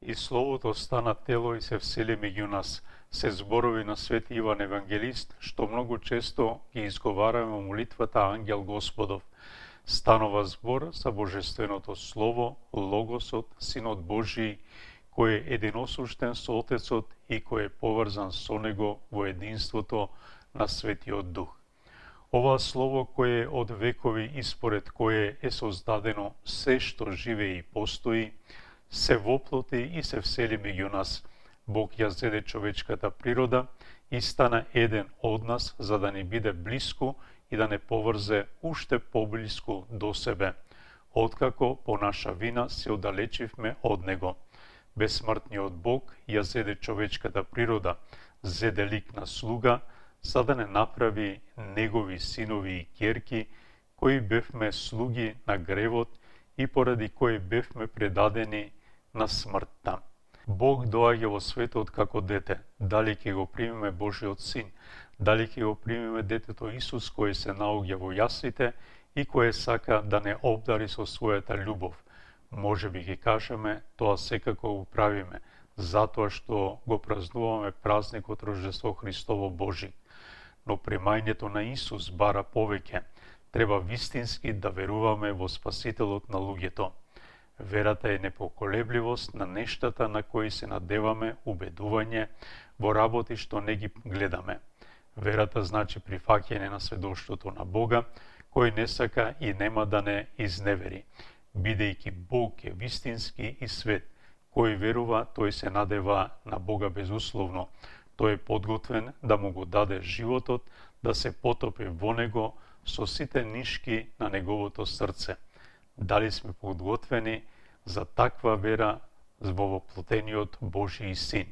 И Словото стана тело и се всели меѓу нас, се зборови на Свети Иван Евангелист, што многу често ги изговараме во молитвата Ангел Господов. Станува збор за Божественото Слово, Логосот, Синот Божии, кој е единосуштен со Отецот и кој е поврзан со Него во единството на Светиот Дух. Ова Слово кое е од векови и според кое е создадено се што живее и постои, се воплоти и се всели меѓу нас. Бог ја зеде човечката природа и стана еден од нас, за да ни биде блиску и да не поврзе уште поблиску до себе, откако по наша вина се оддалечивме од Него. Бесмртниот Бог ја зеде човечката природа, зеде лик на слуга, за да не направи негови синови и ќерки, кои бевме слуги на гревот и поради кои бевме предадени на смртта. Бог доаѓа во светот како дете. Дали ќе го примиме Божиот Син? Дали ќе го примиме детето Исус кој се наоѓа во јаслите и кој сака да не обдари со својата љубов? Може би ќе кажеме, тоа секако го правиме, затоа што го празнуваме празникот Рождество Христово Божи. Но примањето на Исус бара повеќе. Треба вистински да веруваме во Спасителот на луѓето. Верата е непоколебливост на нештата на кои се надеваме, убедување во работи што не ги гледаме. Верата значи прифаќање на сведоштвото на Бога, кој не сака и нема да не изневери. Бидејќи Бог е вистински и свет, кој верува, тој се надева на Бога безусловно. Тој е подготвен да му го даде животот, да се потопи во него со сите нишки на неговото срце. Дали сме подготвени за таква вера во воплотениот Божии Син?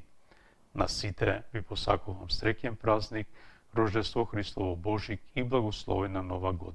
На сите ви посакувам среќен празник, Рождество Христово Божик и благословена нова година.